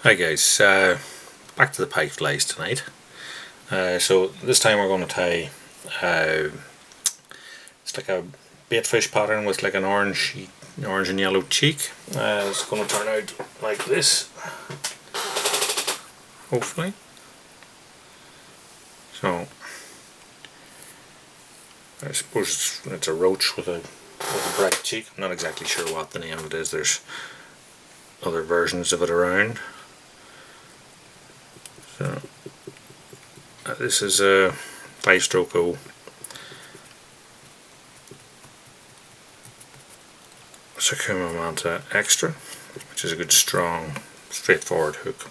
Hi guys, back to the pike flies tonight. So this time we're going to tie, it's like a bait fish pattern with like an orange and yellow cheek. It's going to turn out like this, hopefully. So I suppose it's a roach with a bright cheek. I'm not exactly sure what the name of it is. There's other versions of it around. So this is a 5-stroke O. Sakuma Manta Extra, which is a good strong straightforward hook.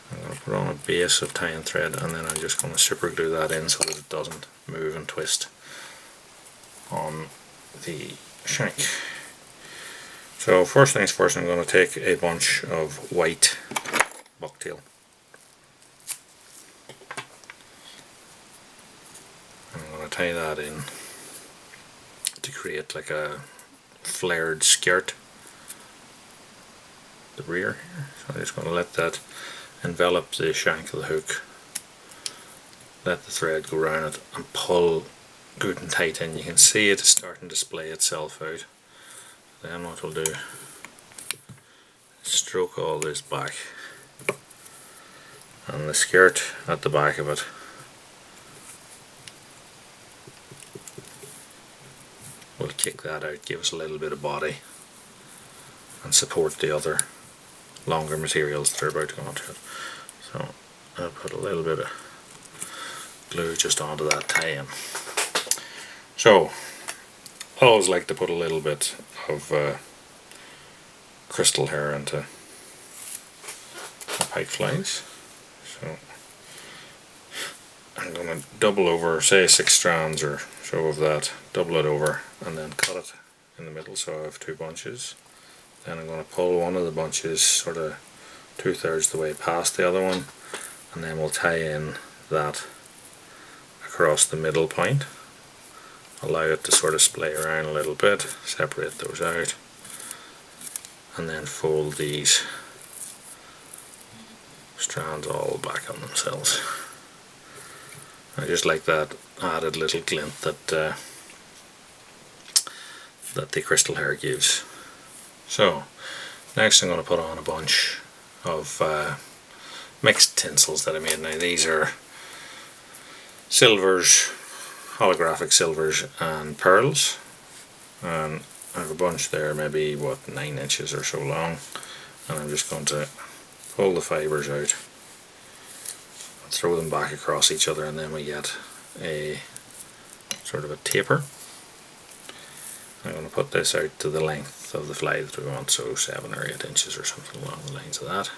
I'm going to put on a base of tie and thread, and then I'm just going to super glue that in so that it doesn't move and twist on the shank. So first things first, I'm going to take a bunch of white bucktail. I'm going to tie that in to create like a flared skirt, the rear here. So I'm just going to let that envelop the shank of the hook, let the thread go around it and pull good and tight in. You can see it starting to splay itself out. Then what we'll do is stroke all this back, and the skirt at the back of it will kick that out, give us a little bit of body and support the other longer materials that are about to go onto it. So I'll put a little bit of glue just onto that tie-in. So I always like to put a little bit of crystal hair into my pike flies. So I'm going to double over, say 6 strands or so of that, double it over and then cut it in the middle so I have 2 bunches. Then I'm going to pull one of the bunches sort of 2/3 the way past the other one, and then we'll tie in that across the middle point. Allow it to sort of splay around a little bit, separate those out, and then fold these strands all back on themselves. I just like that added little glint that that the crystal hair gives. So next I'm going to put on a bunch of mixed tinsels that I made. Now these are silvers, holographic silvers and pearls, and I have a bunch there, maybe what, 9 inches or so long, and I'm just going to pull the fibres out and throw them back across each other, and then we get a sort of a taper. I'm going to put this out to the length of the fly that we want, so 7 or 8 inches or something along the lines of that.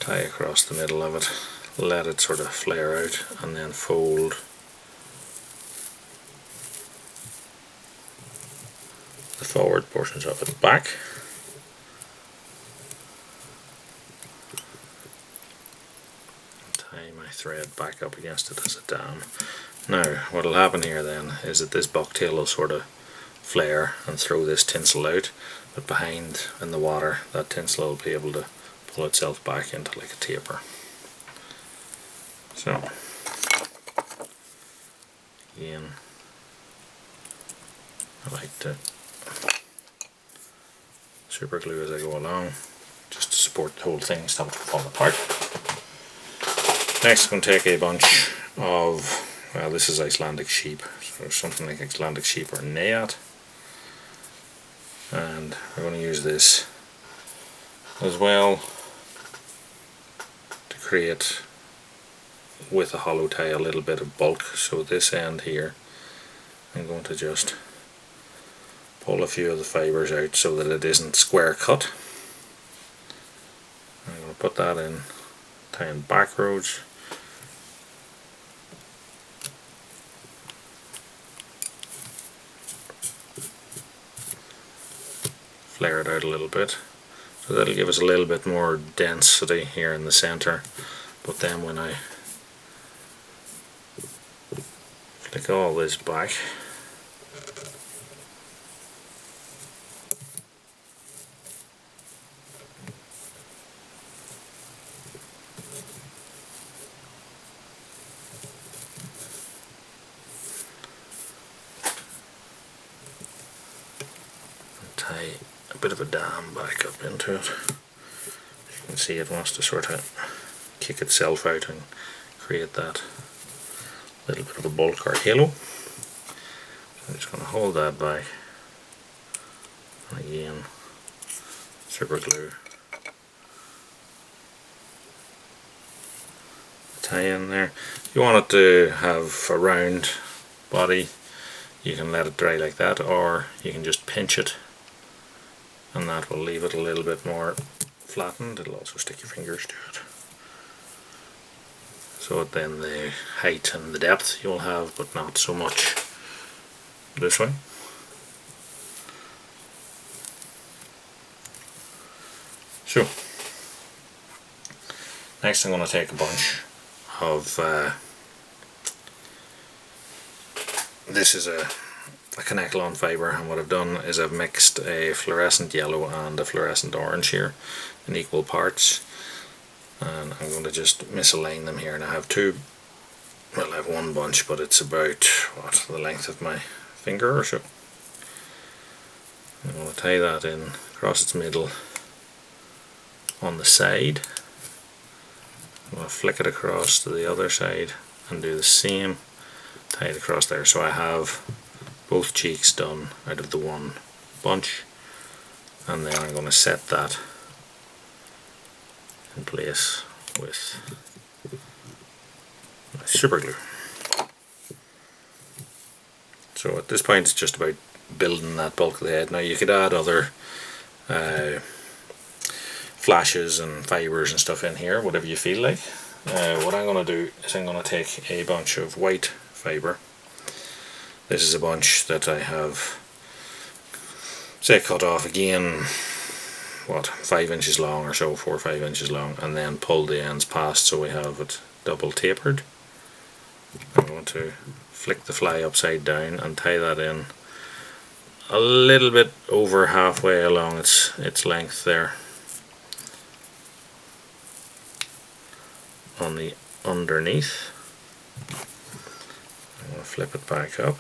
Tie across the middle of it, let it sort of flare out, and then fold the forward portions of it back. Tie my thread back up against it as a dam. Now what will happen here then is that this bucktail will sort of flare and throw this tinsel out, but behind in the water that tinsel will be able to pull itself back into like a taper. So again, I like to super glue as I go along just to support the whole thing, stop it from falling apart. Next I'm going to take a bunch of, well, this is Icelandic sheep, so something like Icelandic sheep or nayat, and we're going to use this as well to create with a hollow tie a little bit of bulk. So this end here I'm going to just pull a few of the fibres out so that it isn't square cut. I'm going to put that in, tie in back roads, flare it out a little bit, so that'll give us a little bit more density here in the center. But then when I flick all this back, tie a bit of a dam back up into it. You can see it wants to sort of kick itself out and create that little bit of a bulk or halo. So I'm just going to hold that back, and again super glue, tie in there. If you want it to have a round body, you can let it dry like that, or you can just pinch it and that will leave it a little bit more flattened. It'll also stick your fingers to it. So then the height and the depth you'll have, but not so much this way. So next I'm going to take a bunch of this is a Connect-Lawn fibre, and what I've done is I've mixed a fluorescent yellow and a fluorescent orange here in equal parts, and I'm going to just misalign them here. And I have two, well I have one bunch, but it's about the length of my finger or so. I'm going to tie that in across its middle on the side. I'm going to flick it across to the other side and do the same, tie it across there. So I have both cheeks done out of the one bunch, and then I'm going to set that in place with my super glue. So at this point it's just about building that bulk of the head. Now you could add other flashes and fibres and stuff in here, whatever you feel like. What I'm going to do is I'm going to take a bunch of white fibre. This is a bunch that I have, say, cut off again, 5 inches long or so, 4 or 5 inches long, and then pull the ends past so we have it double tapered. I'm going to flick the fly upside down and tie that in a little bit over halfway along its length there on the underneath. I'm going to flip it back up,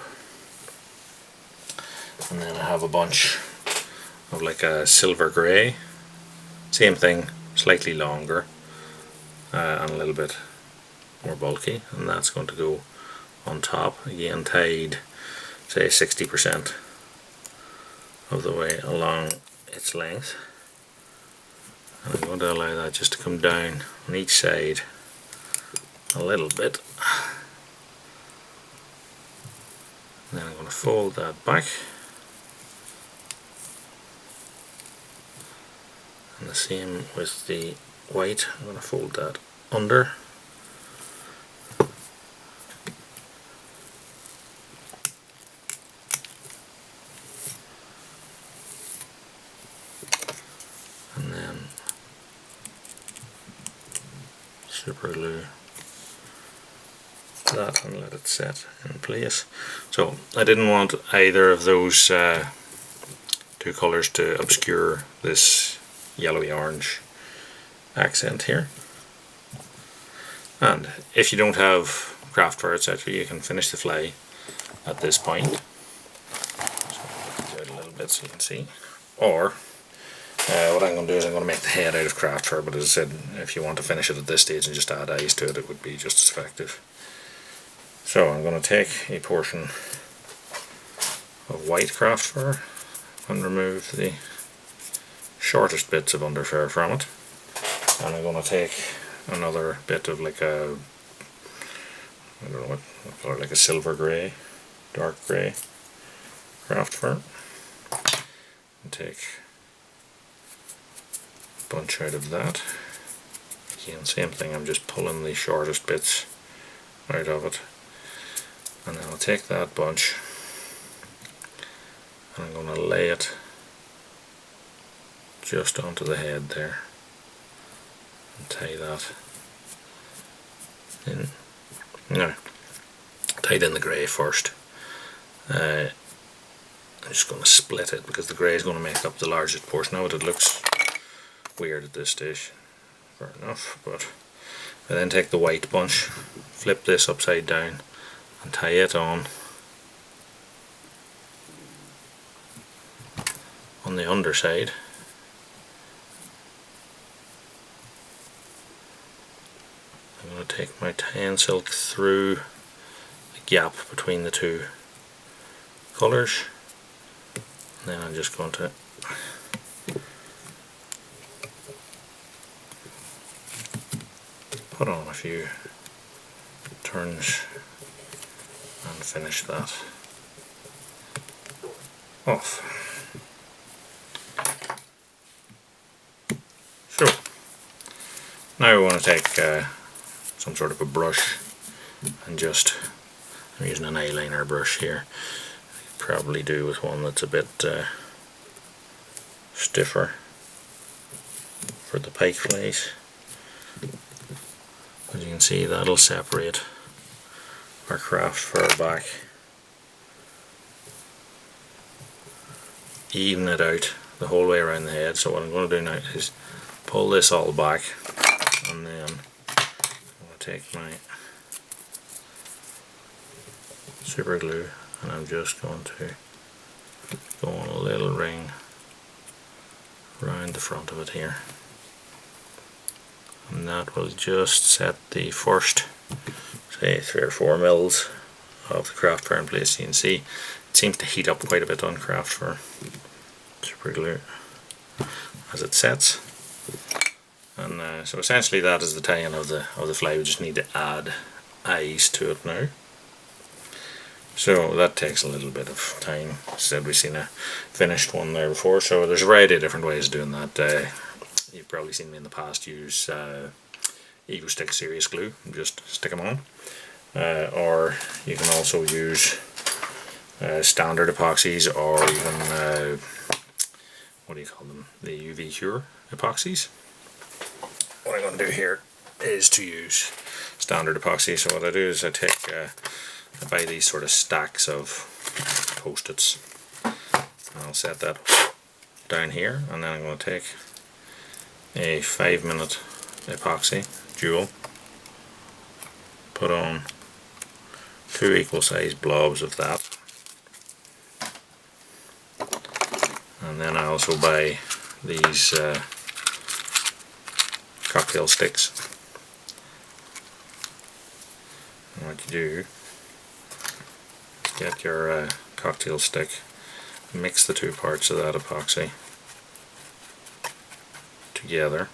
and then I have a bunch of like a silver grey, same thing, slightly longer and a little bit more bulky, and that's going to go on top, again tied say 60% of the way along its length. And I'm going to allow that just to come down on each side a little bit. And then I'm going to fold that back, and the same with the white. I'm going to fold that under, and then super glue that and let it set in place. So I didn't want either of those two colours to obscure this yellowy orange accent here. And if you don't have craft fur, etc., you can finish the fly at this point. So I'll do it a little bit so you can see. Or what I'm going to do is I'm going to make the head out of craft fur, but as I said, if you want to finish it at this stage and just add eyes to it, it would be just as effective. So I'm going to take a portion of white craft fur and remove the shortest bits of underfur from it, and I'm going to take another bit of like a, I don't know what colour, like a silver grey, dark grey craft fur, and take a bunch out of that. Again, same thing, I'm just pulling the shortest bits out of it, and then I'll take that bunch and I'm going to lay it just onto the head there and tie that in. Now, tied in the grey first. I'm just going to split it because the grey is going to make up the largest portion of it. It looks weird at this stage, fair enough, but I then take the white bunch, flip this upside down and tie it on on the underside. I'm going to take my tan silk through the gap between the two colours, and then I'm just going to put on a few turns and finish that off. So now we want to take some sort of a brush and just, I'm using an eyeliner brush here. I could probably do with one that's a bit stiffer for the pike flies. As you can see, that'll separate our craft fur back, even it out the whole way around the head. So what I'm going to do now is pull this all back, and then I'm going to take my super glue and I'm just going to go on a little ring around the front of it here, and that will just set the first, say, 3 or 4 mils of the craft fur in place. You can see it seems to heat up quite a bit on craft fur super glue as it sets. And so essentially that is the tie-in of the fly. We just need to add eyes to it now. So that takes a little bit of time. As I said, we've seen a finished one there before, so there's a variety of different ways of doing that. You've probably seen me in the past use Eco Stick Serious Glue and just stick them on. Or you can also use standard epoxies, or even what do you call them, the UV Cure epoxies. What I'm going to do here is to use standard epoxy. So what I do is I buy these sort of stacks of Post-its, and I'll set that down here, and then I'm going to take a 5-minute epoxy dual, put on 2 equal sized blobs of that, and then I also buy these cocktail sticks. And what you do, get your cocktail stick, mix the 2 parts of that epoxy together,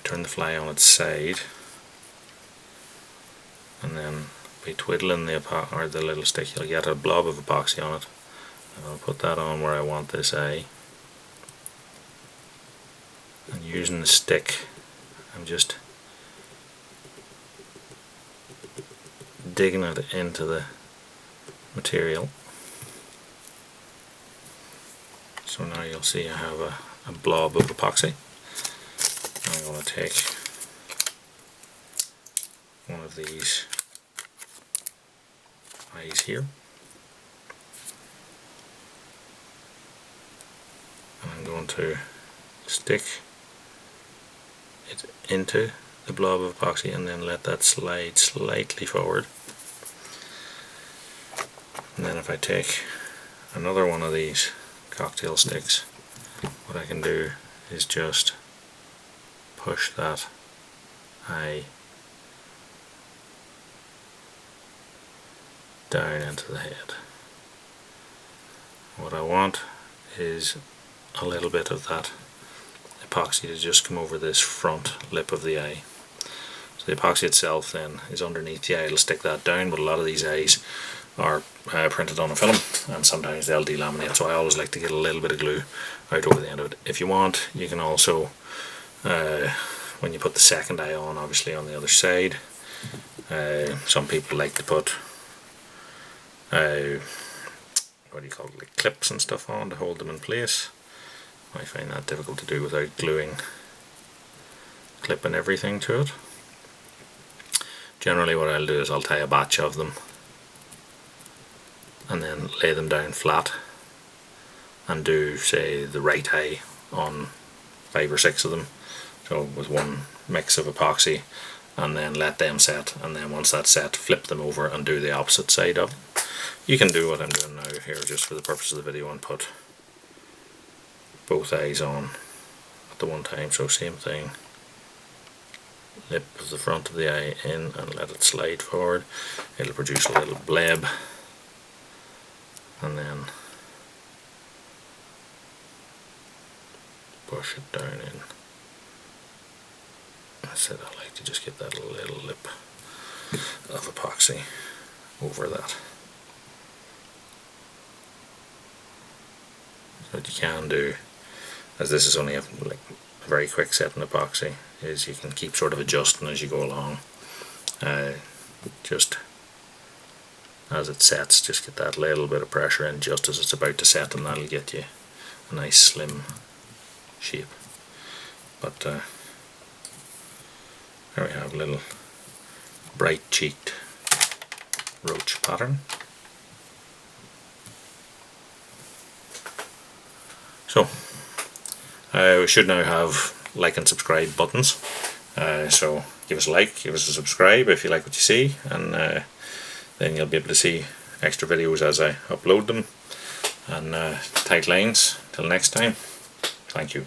turn the fly on its side, and then by twiddling the little stick, you'll get a blob of epoxy on it, and I'll put that on where I want this eye, and using the stick I'm just digging it into the material. So now you'll see I have a blob of epoxy. I'm going to take one of these eyes here, and I'm going to stick it into the blob of epoxy and then let that slide slightly forward. And then if I take another one of these cocktail sticks, what I can do is just push that eye down into the head. What I want is a little bit of that epoxy to just come over this front lip of the eye. So the epoxy itself then is underneath the eye. It'll stick that down, but a lot of these eyes are printed on a film, and sometimes they'll delaminate, so I always like to get a little bit of glue out over the end of it. If you want, you can also, when you put the second eye on, obviously on the other side, some people like to put what do you call it, like clips and stuff on to hold them in place. I find that difficult to do without gluing, clipping everything to it. Generally what I'll do is I'll tie a batch of them and then lay them down flat and do, say, the right eye on 5 or 6 of them, so with one mix of epoxy, and then let them set, and then once that's set, flip them over and do the opposite side of them. You can do what I'm doing now here just for the purpose of the video and put both eyes on at the one time. So same thing, lip of the front of the eye in and let it slide forward. It'll produce a little bleb, and then push it down in. I said I like to just get that little lip of epoxy over that. So what you can do, as this is only a very quick setting epoxy, is you can keep sort of adjusting as you go along. Just as it sets, just get that little bit of pressure in just as it's about to set, and that'll get you a nice slim shape. But there we have a little bright cheeked roach pattern. So we should now have like and subscribe buttons. So give us a like, give us a subscribe if you like what you see, and then you'll be able to see extra videos as I upload them, and tight lines. Till next time, thank you.